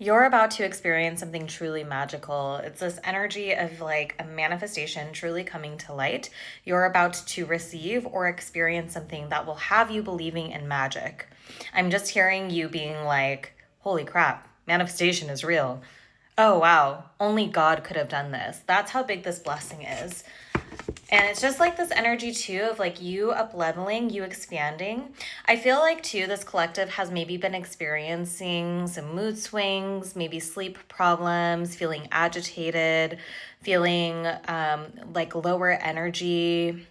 You're about to experience something truly magical. It's this energy of like a manifestation truly coming to light. You're about to receive or experience something that will have you believing in magic. I'm just hearing you being like, holy crap, manifestation is real. Oh, wow, only God could have done this. That's how big this blessing is. And it's just like this energy too of like you up leveling, you expanding. I feel like too, this collective has maybe been experiencing some mood swings, maybe sleep problems, feeling agitated, feeling like lower energy.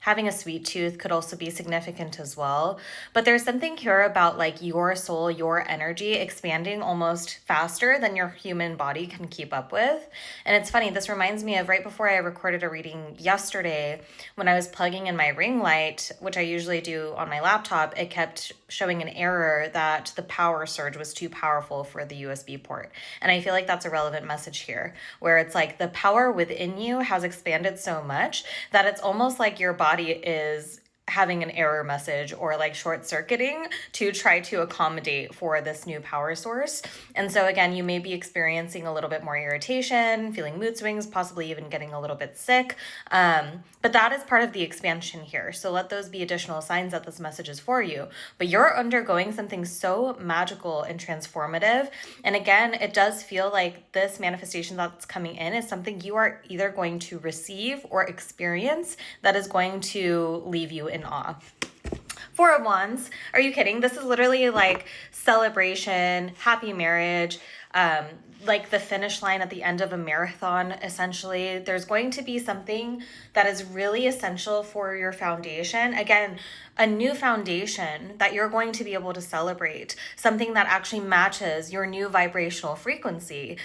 Having a sweet tooth could also be significant as well. But there's something here about like your soul, your energy expanding almost faster than your human body can keep up with. And it's funny, this reminds me of right before I recorded a reading yesterday when I was plugging in my ring light, which I usually do on my laptop. It kept showing an error that the power surge was too powerful for the USB port. And I feel like that's a relevant message here, where it's like the power within you has expanded so much that it's almost like your body is having an error message or like short circuiting to try to accommodate for this new power source. And so again, you may be experiencing a little bit more irritation, feeling mood swings, possibly even getting a little bit sick. But that is part of the expansion here. So let those be additional signs that this message is for you. But you're undergoing something so magical and transformative. And again, it does feel like this manifestation that's coming in is something you are either going to receive or experience that is going to leave you in awe. Four of Wands. Are you kidding? This is literally like celebration, happy marriage, like the finish line at the end of a marathon, essentially. There's going to be something that is really essential for your foundation. Again, a new foundation that you're going to be able to celebrate, something that actually matches your new vibrational frequency,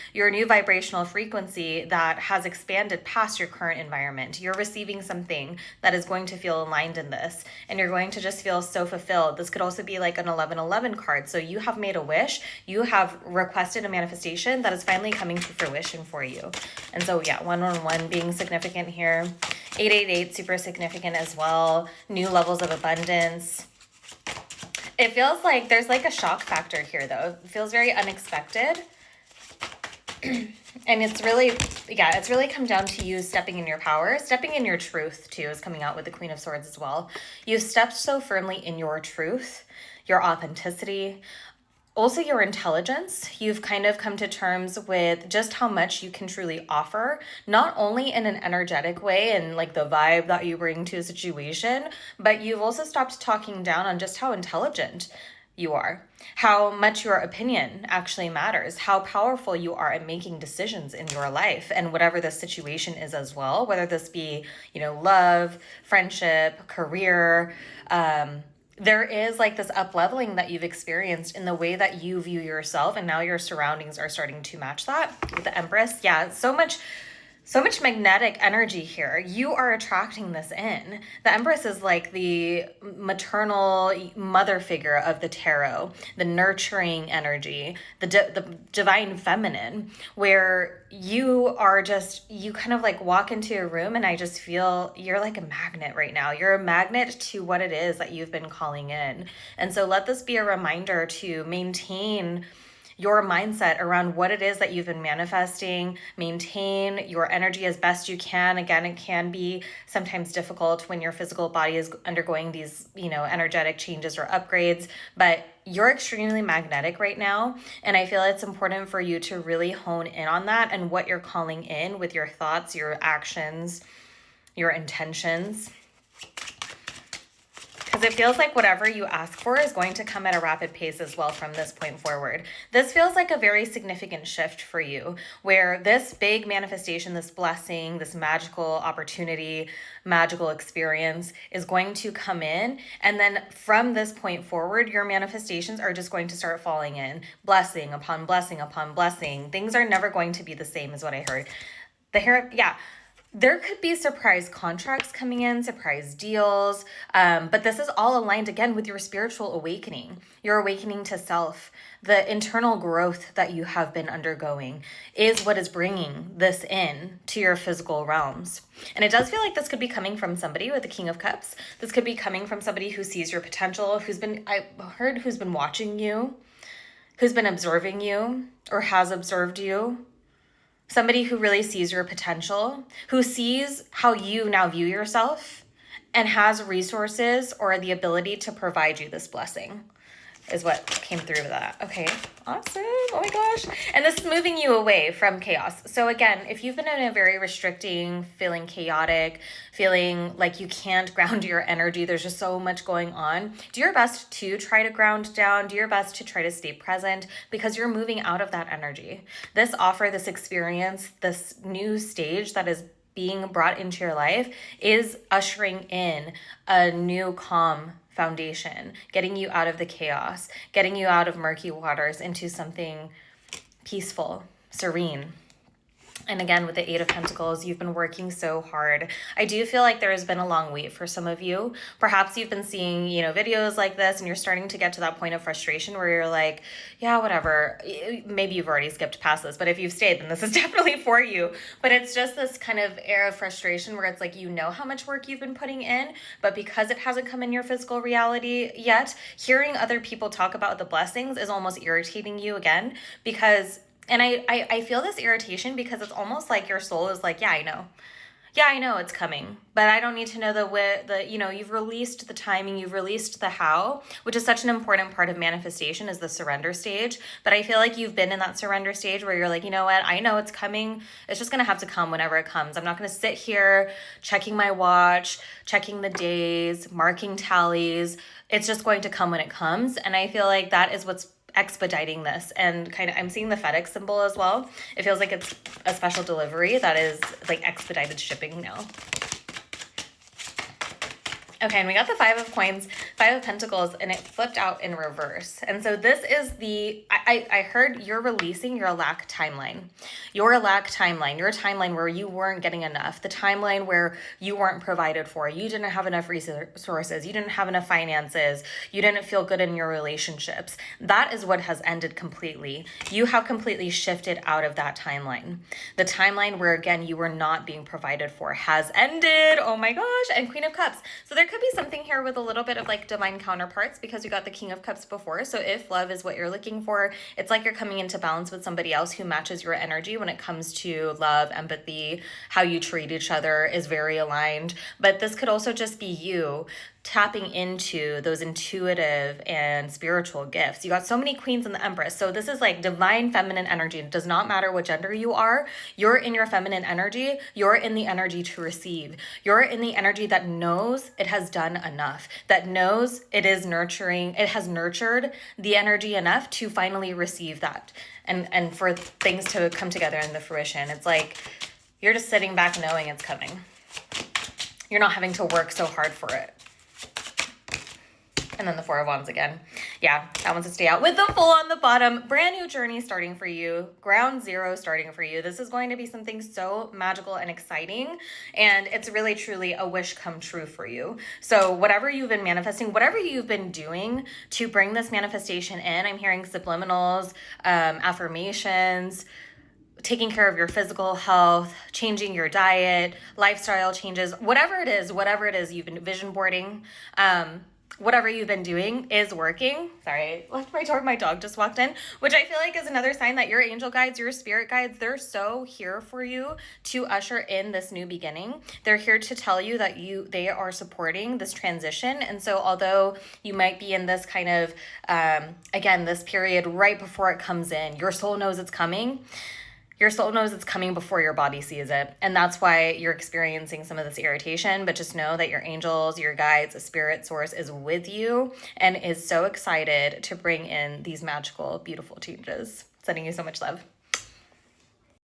that has expanded past your current environment. You're receiving something that is going to feel aligned in this, and you're going to just feel so fulfilled. This could also be like an 1111 card. So you have made a wish, you have requested a manifestation that is finally coming to fruition for you. And so yeah, 111 being significant here. 888 super significant as well. New levels of abundance. It feels like there's like a shock factor here though. It feels very unexpected. And it's really come down to you stepping in your power, stepping in your truth too is coming out with the Queen of Swords as well. You've stepped so firmly in your truth, your authenticity, also your intelligence. You've kind of come to terms with just how much you can truly offer, not only in an energetic way and like the vibe that you bring to a situation, but you've also stopped talking down on just how intelligent you are, how much your opinion actually matters, how powerful you are at making decisions in your life and whatever the situation is as well, whether this be, love, friendship, career. There is like this up leveling that you've experienced in the way that you view yourself, and now your surroundings are starting to match that with the Empress. Yeah, so much magnetic energy here. You are attracting this in. The Empress is like the maternal mother figure of the tarot, the nurturing energy, the divine feminine, where you kind of like walk into a room and I just feel you're like a magnet right now. You're a magnet to what it is that you've been calling in. And so let this be a reminder to maintain your mindset around what it is that you've been manifesting, maintain your energy as best you can. Again, it can be sometimes difficult when your physical body is undergoing these, energetic changes or upgrades, but you're extremely magnetic right now. And I feel it's important for you to really hone in on that and what you're calling in with your thoughts, your actions, your intentions. Because it feels like whatever you ask for is going to come at a rapid pace as well from this point forward. This feels like a very significant shift for you, where this big manifestation, this blessing, this magical opportunity, magical experience is going to come in. And then from this point forward, your manifestations are just going to start falling in. Blessing upon blessing upon blessing. Things are never going to be the same is what I heard. There could be surprise contracts coming in, surprise deals, but this is all aligned again with your spiritual awakening, your awakening to self. The internal growth that you have been undergoing is what is bringing this in to your physical realms. And it does feel like this could be coming from somebody with the King of Cups. This could be coming from somebody who sees your potential, who's been watching you, who's been observing you or has observed you. Somebody who really sees your potential, who sees how you now view yourself and has resources or the ability to provide you this blessing, is what came through with that. Okay, awesome. Oh my gosh. And this is moving you away from chaos. So again, if you've been in a very restricting, feeling chaotic, feeling like you can't ground your energy, there's just so much going on, do your best to try to ground down, do your best to try to stay present, because you're moving out of that energy. This offer, this experience, this new stage that is being brought into your life is ushering in a new calm foundation, getting you out of the chaos, getting you out of murky waters into something peaceful, serene. And again, with the Eight of Pentacles, you've been working so hard. I do feel like there has been a long wait for some of you. Perhaps you've been seeing, videos like this and you're starting to get to that point of frustration where you're like, yeah, whatever. Maybe you've already skipped past this, but if you've stayed, then this is definitely for you. But it's just this kind of air of frustration where it's like, how how much work you've been putting in, but because it hasn't come in your physical reality yet, hearing other people talk about the blessings is almost irritating you again, because and I feel this irritation because it's almost like your soul is like, yeah, I know. Yeah, I know it's coming, but I don't need to know you've released the timing, you've released the how, which is such an important part of manifestation, is the surrender stage. But I feel like you've been in that surrender stage where you're like, you know what, I know it's coming. It's just going to have to come whenever it comes. I'm not going to sit here checking my watch, checking the days, marking tallies. It's just going to come when it comes. And I feel like that is what's expediting this, and kind of I'm seeing the FedEx symbol as well. It feels like it's a special delivery that is like expedited shipping now. Okay, and we got the Five of Coins, Five of Pentacles, and it flipped out in reverse. And so this is I heard you're releasing your lack timeline. Your lack timeline, your timeline where you weren't getting enough, the timeline where you weren't provided for, you didn't have enough resources, you didn't have enough finances, you didn't feel good in your relationships. That is what has ended completely. You have completely shifted out of that timeline. The timeline where, again, you were not being provided for has ended. Oh my gosh. And Queen of Cups. So there could be something here with a little bit of like divine counterparts, because we got the King of Cups before. So if love is what you're looking for, it's like you're coming into balance with somebody else who matches your energy when it comes to love, empathy, how you treat each other is very aligned. But this could also just be you tapping into those intuitive and spiritual gifts. You got so many queens in the Empress. So this is like divine feminine energy. It does not matter what gender you are. You're in your feminine energy. You're in the energy to receive. You're in the energy that knows it has done enough, that knows it is nurturing. It has nurtured the energy enough to finally receive that. And for things to come together in the fruition. It's like you're just sitting back knowing it's coming. You're not having to work so hard for it. And then the Four of Wands again. Yeah, that one's to stay out. With the Fool on the bottom, brand new journey starting for you. Ground zero starting for you. This is going to be something so magical and exciting. And it's really, truly a wish come true for you. So whatever you've been manifesting, whatever you've been doing to bring this manifestation in, I'm hearing subliminals, affirmations, taking care of your physical health, changing your diet, lifestyle changes, whatever it is you've been vision boarding, whatever you've been doing is working. Sorry, left my door. My dog just walked in, which I feel like is another sign that your angel guides, your spirit guides, they're so here for you to usher in this new beginning. They're here to tell you that they are supporting this transition. And so although you might be in this kind of, again, this period right before it comes in, your soul knows it's coming. Your soul knows it's coming before your body sees it. And that's why you're experiencing some of this irritation. But just know that your angels, your guides, a spirit source is with you and is so excited to bring in these magical, beautiful changes. Sending you so much love.